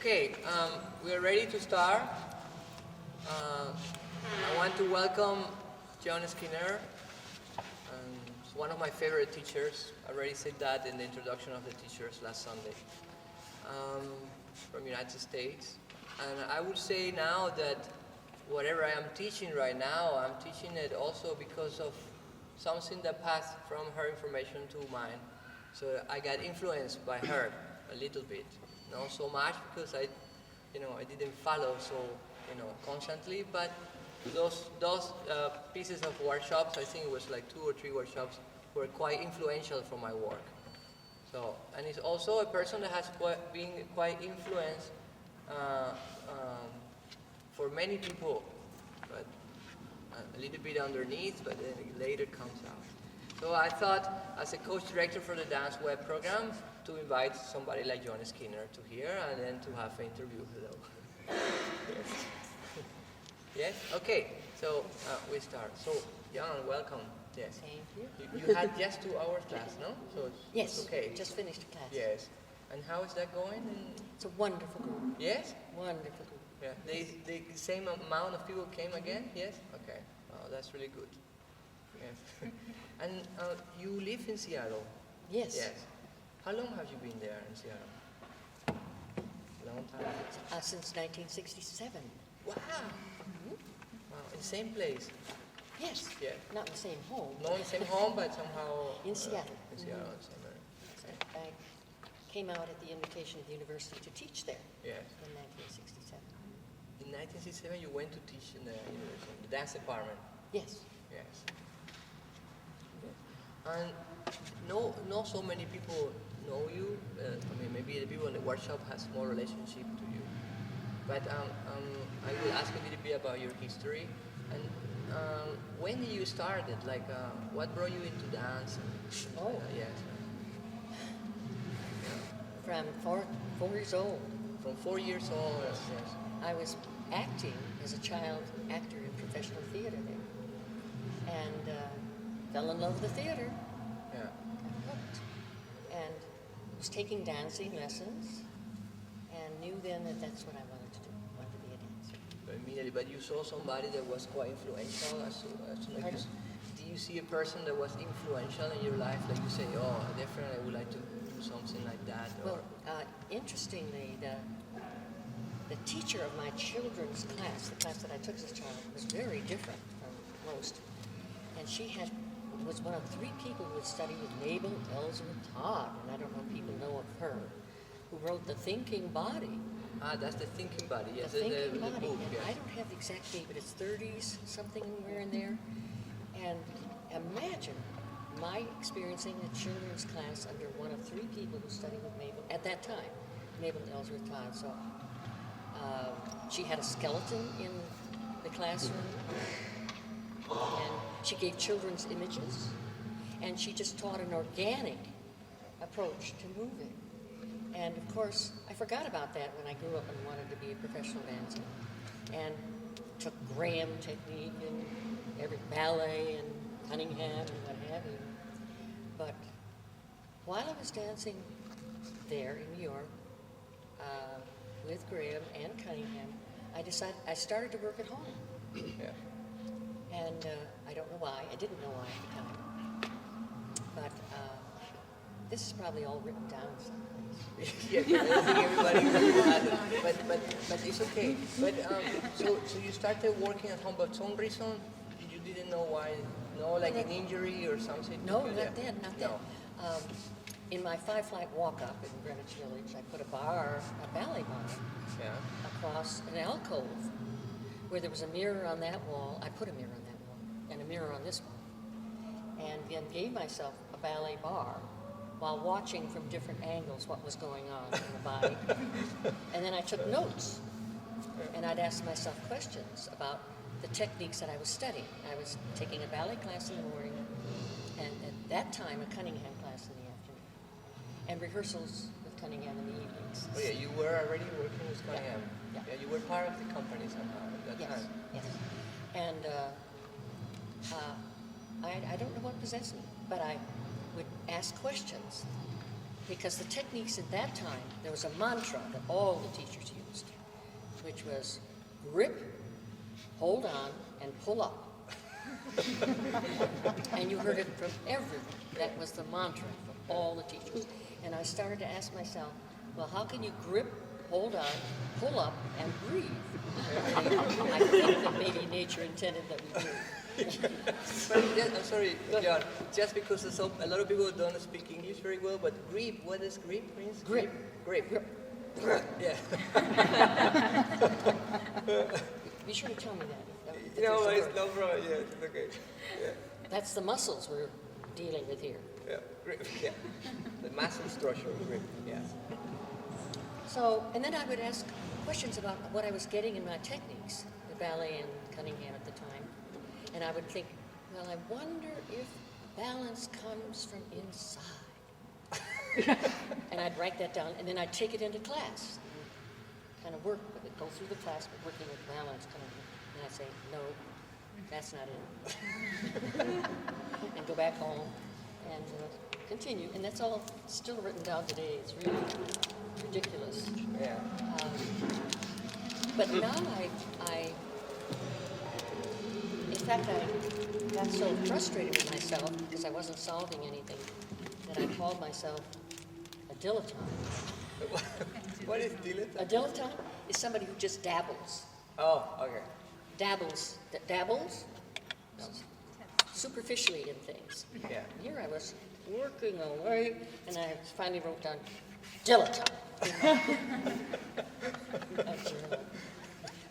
Okay, we are ready to start. I want to welcome Joan Skinner. She's one of my favorite teachers. I already said that in the introduction of the teachers last Sunday. From United States. And I would say now that whatever I am teaching right now, I'm teaching it also because of something that passed from her information to mine. So I got influenced by her a little bit. Not so much because I didn't follow so, constantly, but those pieces of workshops, I think it was like 2 or 3 workshops, were quite influential for my work. So, and it's also a person that has been quite influenced for many people, but a little bit underneath, but then it later comes out. So I thought, as a coach director for the dance web program, to invite somebody like Joan Skinner to here and then to have an interview. Hello. Yes. Yes? Okay. So we start. So Joan, welcome. Yes. Thank you. You had just 2 hours class, no? So yes. It's okay. Just finished class. Yes. And how is that going? It's a wonderful group. Yes? Wonderful group. Yeah. The same amount of people came again? Yes? Okay. Oh, that's really good. Yes. And you live in Seattle? Yes. Yes. How long have you been there in Seattle? Long time? Since 1967. Wow. Mm-hmm. Wow. In the same place? Yes. Yeah. Not in the same home. Not in the same home, but somehow... In Seattle. In Seattle, Mm-hmm. same area. I came out at the invitation of the university to teach there Yes. in 1967. In 1967, you went to teach in the university, the dance department. Yes. Yes. And not so many people know you. Maybe the people in the workshop has more relationship to you. But I will ask a little bit about your history. And when did you start it? Like, what brought you into dance? Yes. From 4 years old. From 4 years old. Yes. I was acting as a child actor in professional theater there. And fell in love with the theater. Yeah. Got hooked. And was taking dancing lessons and knew then that that's what I wanted to do. I wanted to be a dancer. Immediately, but you saw somebody that was quite influential. Do you see a person that was influential in your life? Like you say, oh, definitely I would like to do something like that. Or... Well, interestingly, the teacher of my children's class, the class that I took as a child, was very different from most. And she was one of 3 people who had studied with Mabel Ellsworth Todd, and I don't know if people know of her, who wrote The Thinking Body. That's The Thinking Body, yes. The Thinking the Body. book, And yes. I don't have the exact date, but it's 30s, something somewhere in there. And imagine my experiencing a children's class under one of 3 people who studied with Mabel, at that time, Mabel Ellsworth Todd. So she had a skeleton in the classroom, and she gave children's images, and she just taught an organic approach to moving. And of course, I forgot about that when I grew up and wanted to be a professional dancer, and took Graham technique and every ballet and Cunningham and what have you. But while I was dancing there in New York with Graham and Cunningham, I started to work at home. Yeah. And I don't know why. I didn't know why at the time. But this is probably all written down someplace. Yeah, I don't think everybody has it. But it's okay. But so you started working at home, but some reason you didn't know why? No, like an injury or something? No, not then. No. In my 5-flight walk-up in Greenwich Village, I put a ballet bar, Yeah. across an alcove where there was a mirror on that wall. I put a mirror on that wall and a mirror on this wall, and then gave myself a ballet bar while watching from different angles what was going on in the body. And then I took notes, and I'd ask myself questions about the techniques that I was studying. I was taking a ballet class in the morning, and at that time a Cunningham class in the afternoon, and rehearsals with Cunningham in the evenings. Oh yeah, you were already working with Cunningham. Yeah. Yeah, you were part of the company somehow at that Yes, time. yes. And I don't know what possessed me, but I would ask questions because the techniques at that time, there was a mantra that all the teachers used, which was grip, hold on, and pull up. And you heard it from everyone. That was the mantra from all the teachers. And I started to ask myself, well, how can you grip, hold on, pull up, and breathe? I think that maybe nature intended that we do. But I'm sorry, John. Just because a lot of people don't speak English very well, but grip, what does grip mean? Grip. Grip. Yeah. Be sure to tell me that. if No, there's a it's word. no problem. Yeah, it's okay. Yeah. That's the muscles we're dealing with here. Yeah. Grip. Yeah. The muscle structure of grip. Yeah. So, and then I would ask questions about what I was getting in my techniques, the ballet and Cunningham at the time. And I would think, well, I wonder if balance comes from inside. And I'd write that down, and then I'd take it into class, and kind of work with it, go through the class, but working with balance. And I'd say, no, that's not it. And go back home and continue. And that's all still written down today. It's really ridiculous. Yeah. But now in fact, I got so frustrated with myself because I wasn't solving anything that I called myself a dilettante. What is dilettante? A dilettante is somebody who just dabbles. Oh, okay. Dabbles superficially in things. Yeah. Here I was working away, and I finally wrote down dilettante.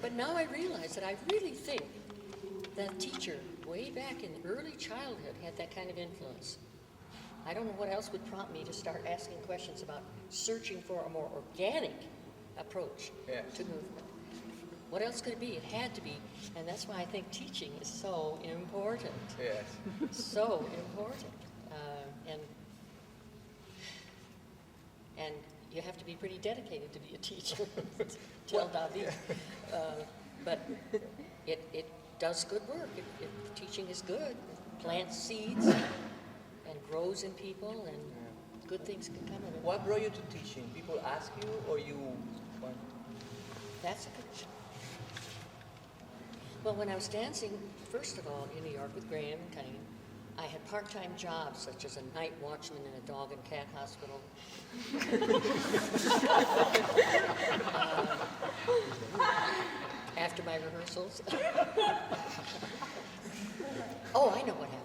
But now I realize that I really think that teacher way back in early childhood had that kind of influence. I don't know what else would prompt me to start asking questions about searching for a more organic approach to movement. What else could it be? It had to be, and that's why I think teaching is so important. Yes. So important. And you have to be pretty dedicated to be a teacher. Tel David. But it does good work. If teaching is good, it plants seeds and grows in people, and good things can come of it. What brought you to teaching? People ask you, or you want? That's a good question. Well, when I was dancing, first of all, in New York with Graham and Cunningham, I had part-time jobs, such as a night watchman in a dog and cat hospital. After my rehearsals. Oh, I know what happened.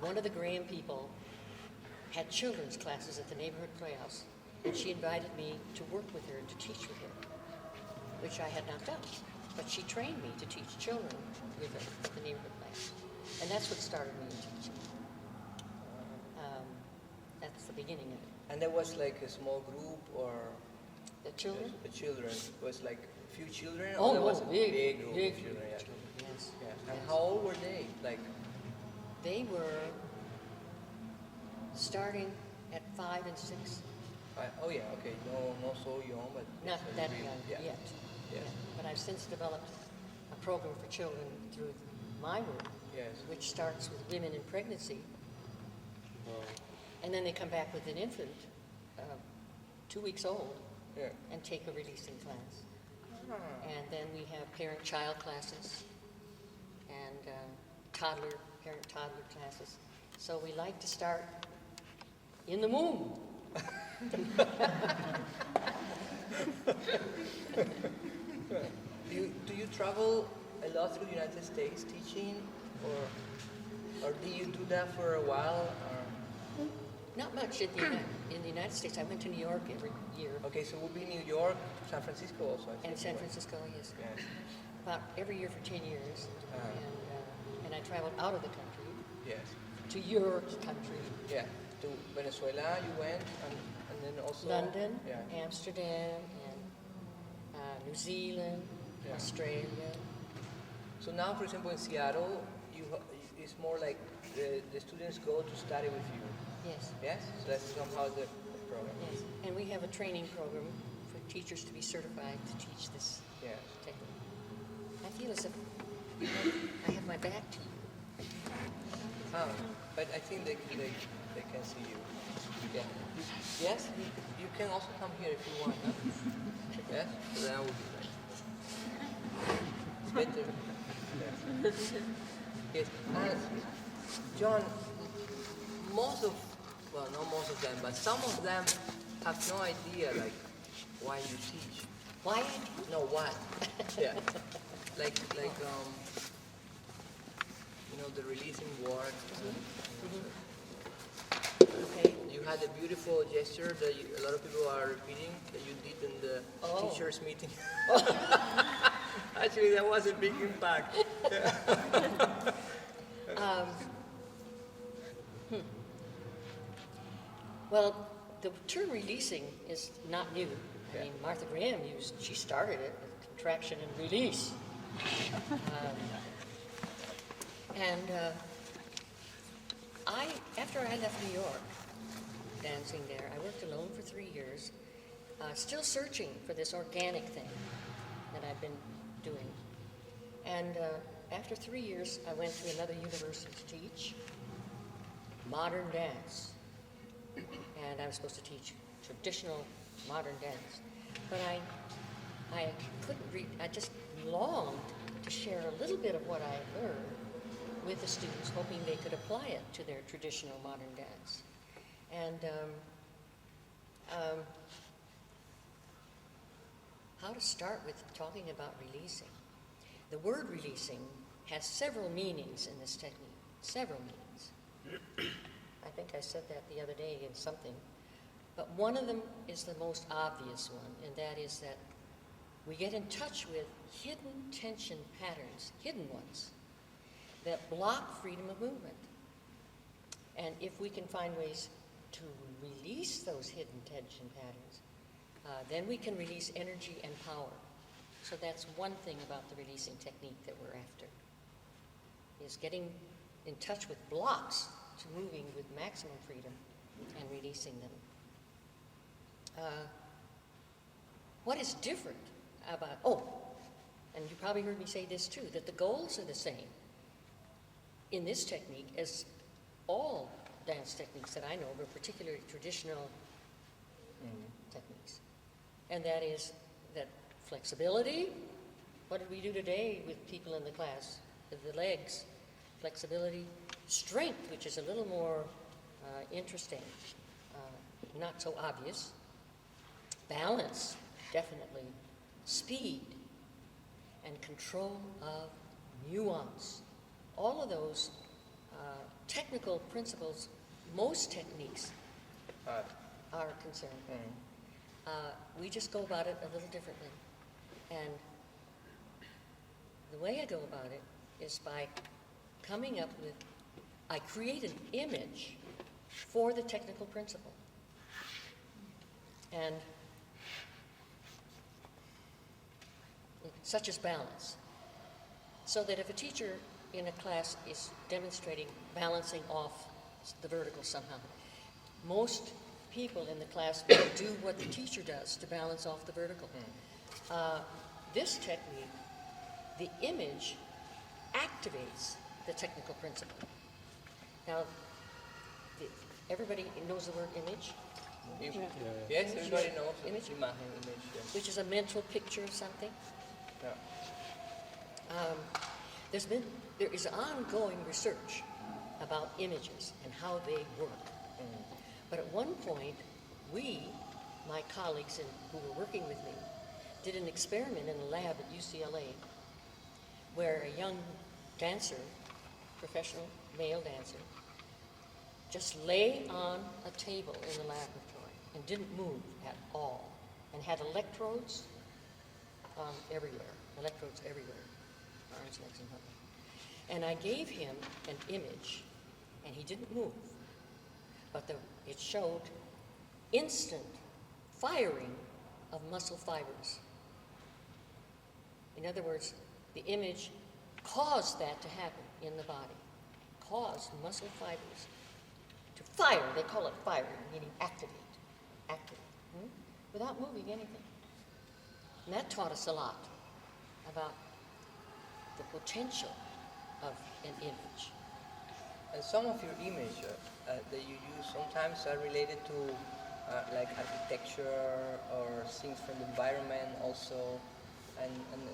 One of the Graham people had children's classes at the neighborhood playhouse, and she invited me to work with her and to teach with her, which I had not done. But she trained me to teach children with her at the neighborhood playhouse. And that's what started me in teaching. That's the beginning of it. And there was like a small group, or The children? the children was like a few children, Oh, or there no, was a big group big of children. Yeah. children, yes. Yeah. And Yes. how old were they? Like, They were starting at 5 and 6. oh yeah, okay, no so young, but Not it's that really- young yeah. yet. Yeah. But I've since developed a program for children through my work, Yes. which starts with women in pregnancy. And then they come back with an infant, 2 weeks old, Yeah. and take a releasing class. Ah. And then we have parent-child classes and parent-toddler classes. So we like to start in the womb. Do you travel a lot through the United States teaching, or do you do that for a while? Or? Not much in the United States. I went to New York every year. Okay, so we'll be New York, San Francisco also. I think, And San right? Francisco, yes. Yes. About every year for 10 years. And I traveled out of the country Yes. to your country. Yeah. To Venezuela you went, and then also London, Yeah. Amsterdam, and New Zealand, Yeah. Australia. So now, for example, in Seattle, it's more like the students go to study with you. Yes, Yes. So that's somehow the program. yes. And we have a training program for teachers to be certified to teach this Yes. technique. I feel as if I have my back to you. Ah, but I think they can see you. Yeah. Yes, you can also come here if you want. Huh? Yes, so that would be nice. It's better. Yes. John, most of, well, not most of them, but some of them have no idea, like, why you teach. Why? No, what? Yeah. Like, the releasing word. Okay. You had a beautiful gesture that a lot of people are repeating that you did in the teachers' meeting. Actually, that was a big impact. Well, the term releasing is not new. I mean, Martha Graham she started it with contraction and release. After I left New York, dancing there, I worked alone for 3 years, still searching for this organic thing that I've been doing. And after 3 years, I went to another university to teach modern dance. And I was supposed to teach traditional modern dance. But I couldn't read, I just longed to share a little bit of what I learned with the students, hoping they could apply it to their traditional modern dance. And how to start with talking about releasing. The word releasing has several meanings in this technique, several meanings. I think I said that the other day in something. But one of them is the most obvious one, and that is that we get in touch with hidden tension patterns, hidden ones, that block freedom of movement. And if we can find ways to release those hidden tension patterns, then we can release energy and power. So that's one thing about the releasing technique that we're after, is getting in touch with blocks to moving with maximum freedom and releasing them. What is different about, and you probably heard me say this too, that the goals are the same in this technique as all dance techniques that I know, but particularly traditional techniques. And that is that flexibility. What did we do today with people in the class? The legs, flexibility, strength, which is a little more interesting, not so obvious, balance, definitely, speed, and control of nuance. All of those technical principles, most techniques are concerned. We just go about it a little differently. And the way I go about it is by coming up with, I create an image for the technical principle. And such as balance. So that if a teacher in a class is demonstrating balancing off the vertical somehow, most people in the class will do what the teacher does to balance off the vertical. This technique, the image activates the technical principle. Now, everybody knows the word image? Yes, everybody knows Image? Imagen, image, yes. Which is a mental picture of something. Yeah. There is ongoing research about images and how they work. But at one point, my colleagues who were working with me, did an experiment in a lab at UCLA where a young dancer, professional male dancer, just lay on a table in the laboratory and didn't move at all, and had electrodes everywhere, arms, legs, and whatnot. And I gave him an image, and he didn't move, but it showed instant firing of muscle fibers. In other words, the image caused that to happen in the body, caused muscle fibers to fire. They call it firing, meaning activate, without moving anything. And that taught us a lot about the potential of an image. And some of your image that you use sometimes are related to like architecture or things from the environment also, and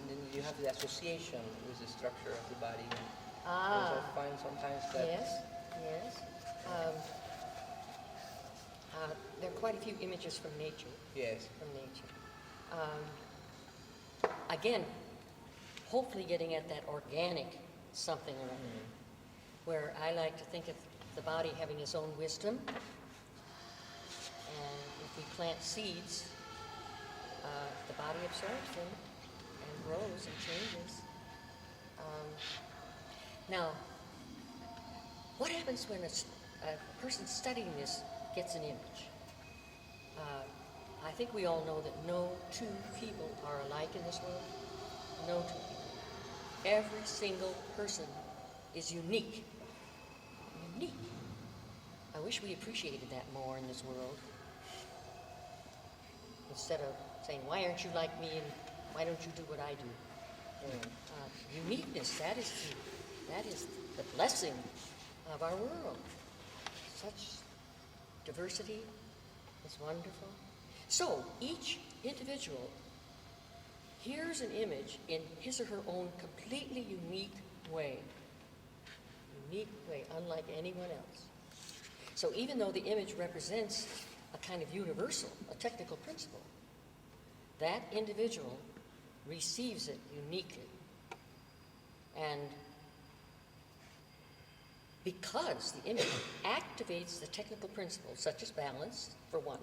then you have the association with the structure of the body. And I find sometimes that Yes. Um, there are quite a few images from nature. yes, From nature. Again, hopefully getting at that organic something or other, where I like to think of the body having its own wisdom. And if we plant seeds, the body absorbs them and grows and changes. Now, what happens when a person studying this gets an image? I think we all know that no two people are alike in this world. No two people. Every single person is unique. Unique. I wish we appreciated that more in this world. Instead of saying, why aren't you like me and why don't you do what I do? Uniqueness, that is the blessing of our world. Such diversity is wonderful. So each individual hears an image in his or her own completely unique way. Unique way, unlike anyone else. So even though the image represents a kind of universal, a technical principle, that individual receives it uniquely. And because the image activates the technical principles, such as balance, for one,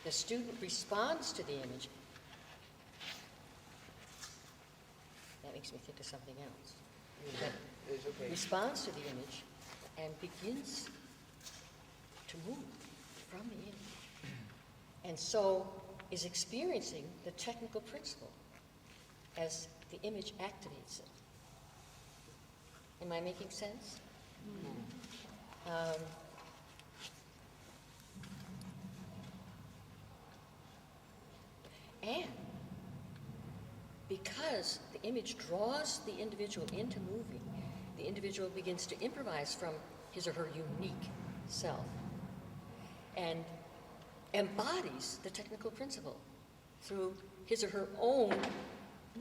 the student responds to the image. That makes me think of something else. it's okay. Responds to the image and begins to move from the image. And so is experiencing the technical principle as the image activates it. Am I making sense? And because the image draws the individual into moving, the individual begins to improvise from his or her unique self and embodies the technical principle through his or her own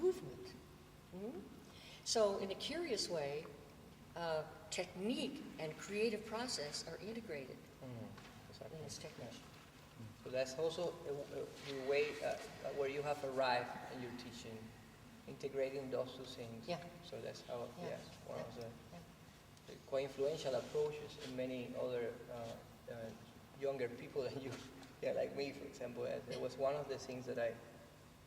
movement. So in a curious way, technique and creative process are integrated in this technique. So that's also a way where you have arrived in your teaching, integrating those two things. Yeah. So that's how, Yeah. one of the quite influential approaches in many other younger people than you, like me, for example. It was one of the things that I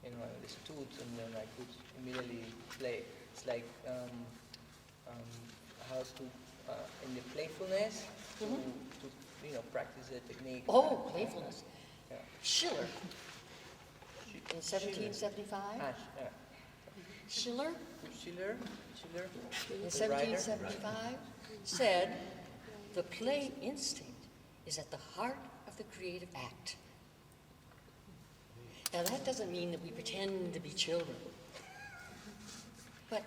understood, and then I could immediately play. It's like how to, in the playfulness, to practice the technique. Oh, playfulness. Yeah. Schiller, in 1775, Schiller, Schiller, in the writer. 1775, said, the play instinct is at the heart of the creative act. Now that doesn't mean that we pretend to be children, but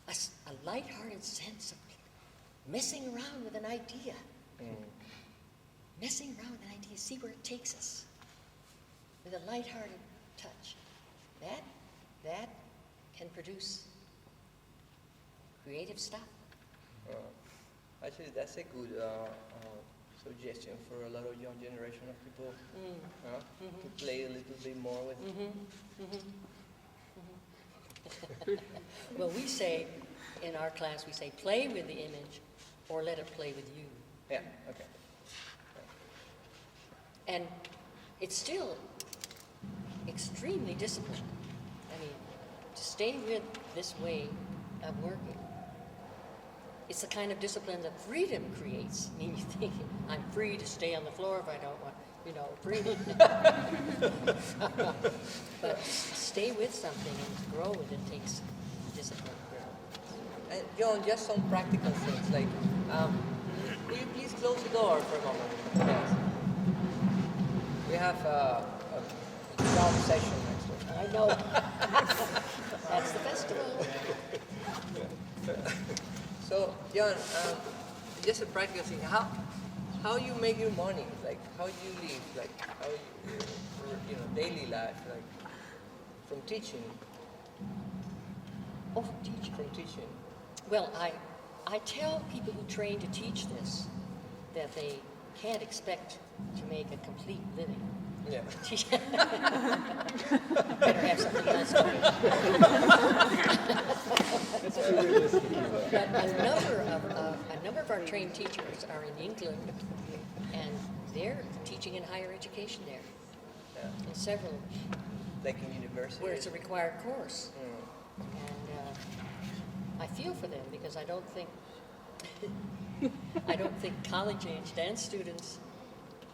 a lighthearted sense of messing around with an idea. Messing around with an idea, see where it takes us. With a lighthearted touch. That can produce creative stuff. Actually, that's a good suggestion for a lot of young generation of people to play a little bit more with. Well, we say, in our class, we say, play with the image or let it play with you. Yeah, okay. And it's still extremely disciplined. I mean, to stay with this way of working, it's the kind of discipline that freedom creates. I mean, you think, I'm free to stay on the floor if I don't want, free. But stay with something and to grow with it takes discipline. And Joan, just some practical things, like, will you please close the door for a moment? Yes. We have a drum session next door. I know. That's the festival. So, Joan, just a practical thing. How you make your money? Like, how do you live? Like, how your daily life? Like, from teaching. Oh, teach. From teaching. Well, I tell people who train to teach this that they can't expect to make a complete living. Yeah. Better have something else to do. But a number of our trained teachers are in England, and they're teaching in higher education there, Yeah. in several, Like in university. where it's a required course. Mm. And I feel for them because I don't think college-age dance students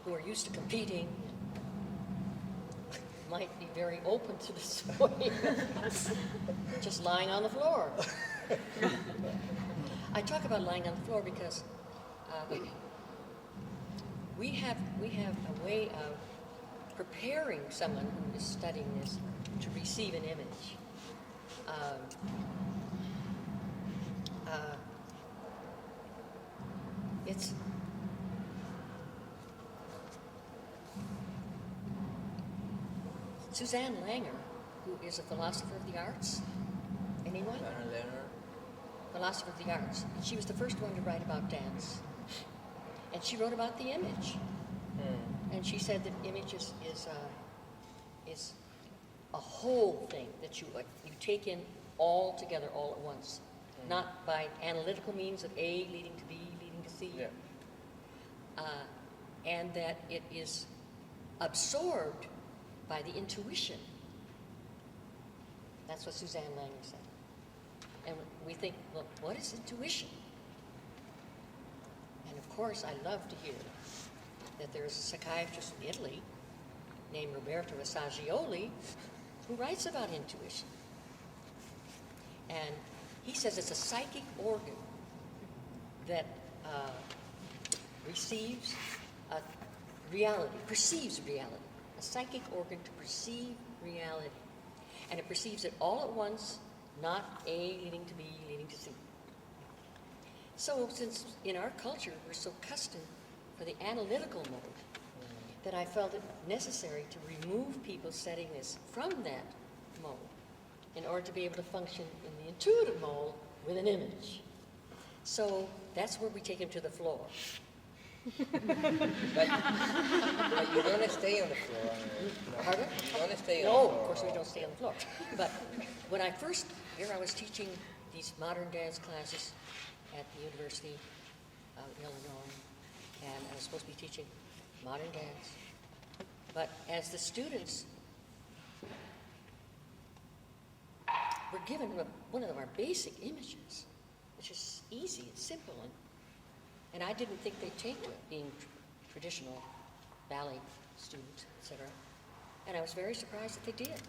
who are used to competing might be very open to this way. Just lying on the floor. I talk about lying on the floor because we have a way of preparing someone who is studying this to receive an image. It's Suzanne Langer, who is a philosopher of the arts. Anyone? Joan Lerner. Philosopher of the arts. She was the first one to write about dance. And she wrote about the image. Mm. And she said that image is a whole thing that you take in all together, all at once. Not by analytical means of A leading to B, leading to C. Yeah. And that it is absorbed by the intuition. That's what Suzanne Langer said. And we think, well, what is intuition? And of course, I love to hear that there's a psychiatrist in Italy named Roberto Assagioli who writes about intuition. And he says it's a psychic organ that receives a reality, perceives reality. A psychic organ to perceive reality. And it perceives it all at once, not A leading to B, leading to C. So since in our culture we're so accustomed for the analytical mode, that I felt it necessary to remove people setting this from that mode in order to be able to function in the intuitive mode with an image. So that's where we take him to the floor. But you don't stay on the floor. Pardon? You don't stay on No, the floor. of course we don't stay on the floor. But when I first, here I was teaching these modern dance classes at the University of Illinois, and I was supposed to be teaching modern dance. But as the students were given one of our basic images, which is easy and simple, and I didn't think they'd take to it, being traditional ballet students, etc. And I was very surprised that they did.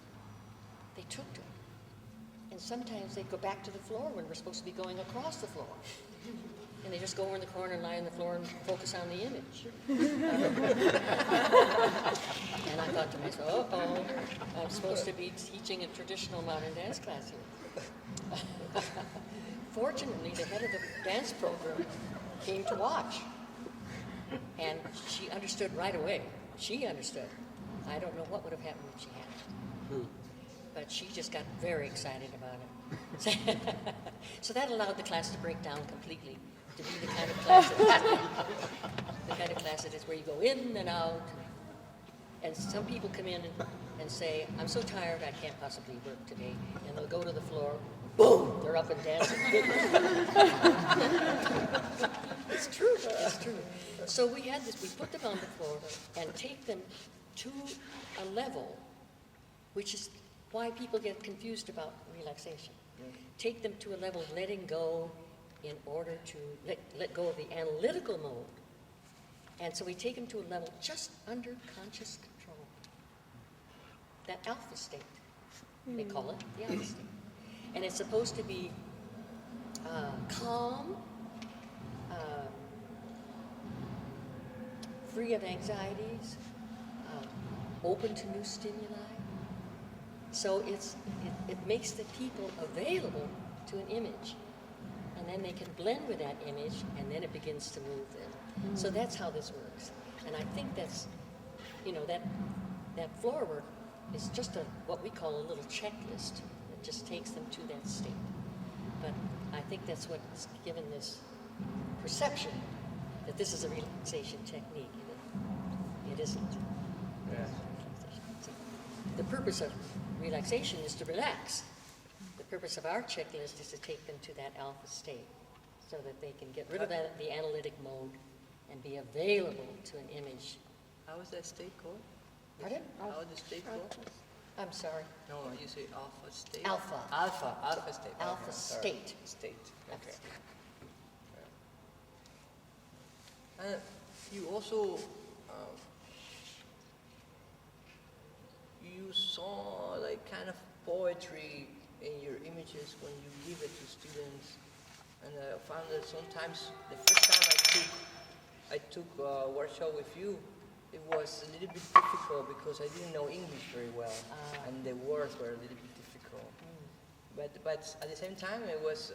They took to it. And sometimes they'd go back to the floor when we're supposed to be going across the floor. And they just go over in the corner and lie on the floor and focus on the image. And I thought to myself, uh-oh, I'm supposed to be teaching a traditional modern dance class here. Fortunately, the head of the dance program came to watch. And she understood right away. She understood. I don't know what would have happened if she hadn't. But she just got very excited about it. So that allowed the class to break down completely, to be the kind of class that is where you go in and out. And some people come in and say, I'm so tired I can't possibly work today. And they'll go to the floor, boom, they're up and dancing. It's true, it's true. So we had this, we put them on the floor and take them to a level, which is why people get confused about relaxation. Take them to a level of letting go in order to let go of the analytical mode. And so we take them to a level just under conscious control. That alpha state, they call it the alpha state. And it's supposed to be calm, free of anxieties, open to new stimuli. So it makes the people available to an image then they can blend with that image, and then it begins to move then. So that's how this works. And I think that's, you know, that floor work is just what we call a little checklist. It just takes them to that state. But I think that's what's given this perception that this is a relaxation technique. It isn't. Yes. The purpose of relaxation is to relax. The purpose of our checklist is to take them to that alpha state so that they can get rid of the analytic mode and be available to an image. How is that state called? Pardon? How is the state called? I'm sorry. No, you say alpha state? Alpha. Alpha state. Alpha Okay, sorry. state. State. Alpha Okay. state. You also you saw like kind of poetry in your images when you give it to students, and I found that sometimes the first time I took a workshop with you, it was a little bit difficult because I didn't know English very well, and the words were a little bit difficult. But at the same time, it was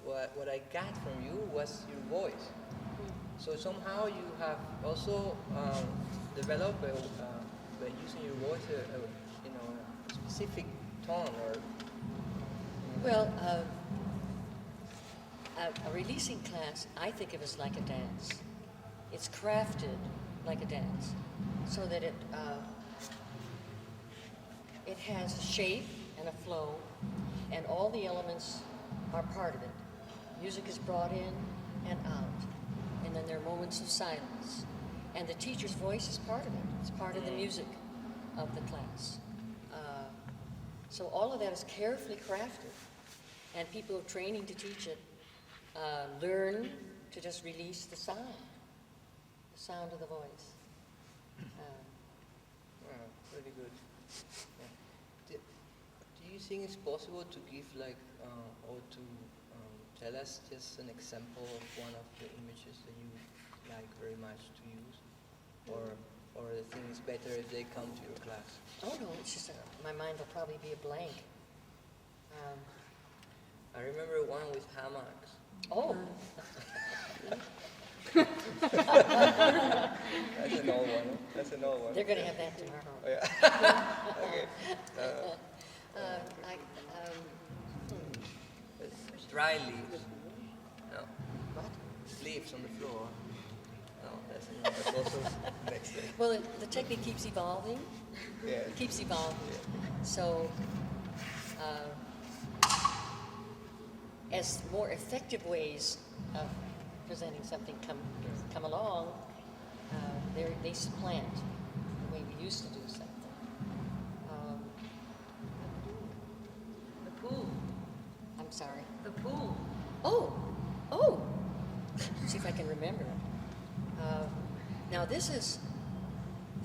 what I got from you was your voice. So somehow you have also developed by using your voice, you know, a specific tone or. Well, a releasing class, I think of as like a dance. It's crafted like a dance, so that it has a shape and a flow, and all the elements are part of it. Music is brought in and out, and then there are moments of silence, and the teacher's voice is part of it. It's part of the music of the class. So all of that is carefully crafted, and people training to teach it learn to just release the sound of the voice. Wow, really good. Yeah. Do you think it's possible to give like, or to tell us just an example of one of the images that you like very much to use? Or the thing is better if they come to your class? Oh no, it's just my mind will probably be a blank. I remember one with hammocks. Oh, That's an old one. That's an old one. they're going to have that tomorrow. Oh, yeah. Okay. Dry leaves. No. What? Leaves on the floor. No, that's also next thing. Well, the technique keeps evolving. Yeah. It keeps evolving. Yeah. So, as more effective ways of presenting something come along, they supplant the way we used to do something. The pool. I'm sorry. The pool. Oh. See if I can remember. Now there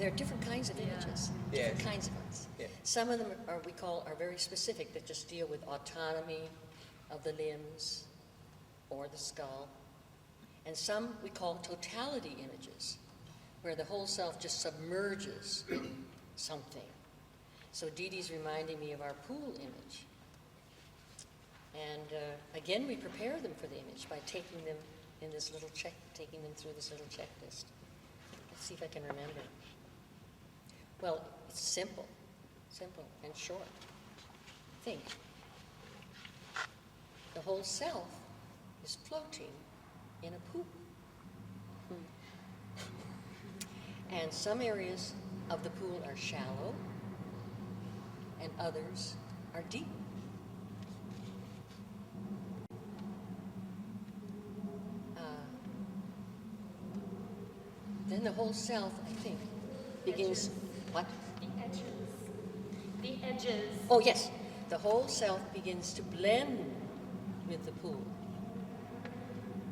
are different kinds of images, different Yes. kinds of ones. Yeah. Some of them are very specific, that just deal with autonomy of the limbs or the skull. And some we call totality images, where the whole self just submerges something. So Dee Dee's reminding me of our pool image. And again, we prepare them for the image by taking them through this little checklist. Let's see if I can remember. Well, it's simple and short. Think. The whole self is floating in a pool. And some areas of the pool are shallow and others are deep. Then the whole self, I think, begins. Edges. What? The edges. The edges. Oh, yes. The whole self begins to blend with the pool,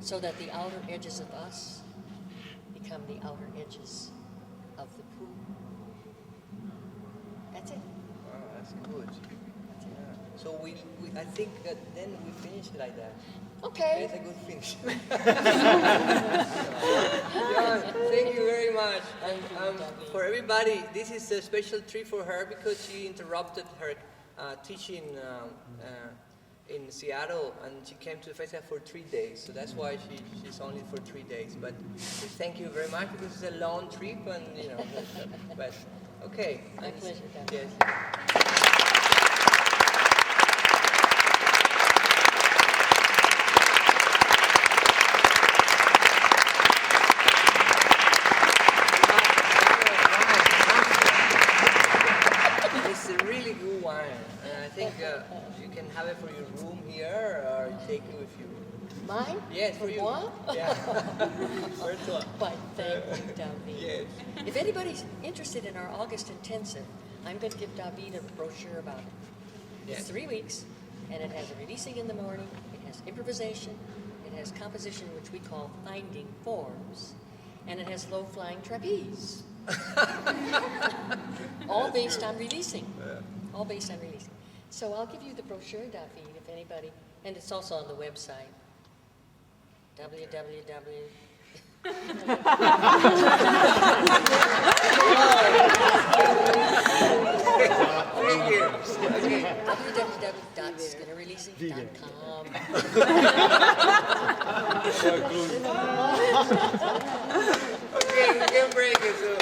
so that the outer edges of us become the outer edges of the pool. That's it. Wow, that's good. That's it. Yeah. So I think that then we finish like that. Okay. That's a good finish. Joan, thank you very much. And for everybody, this is a special treat for her because she interrupted her teaching in Seattle, and she came to the festival for 3 days. So that's why she's only for 3 days. But thank you very much because it's a long trip, and you know. But okay. My pleasure, David. Yes. It's a really good wine, and I think you can have it for your room here, or take it with you. Mine? Yes, for you. moi? Yeah. For toi. Why, thank you, David. Yes. If anybody's interested in our August intensive, I'm going to give David a brochure about it. Yes. It's 3 weeks, and it has a releasing in the morning, it has improvisation, it has composition, which we call finding forms, and it has low-flying trapeze. All based on releasing. All based on releasing. So I'll give you the brochure, David, if anybody, and it's also on the website. www. Thank you. Okay. www.spinnerreleasing.com. Okay, we can break it soon.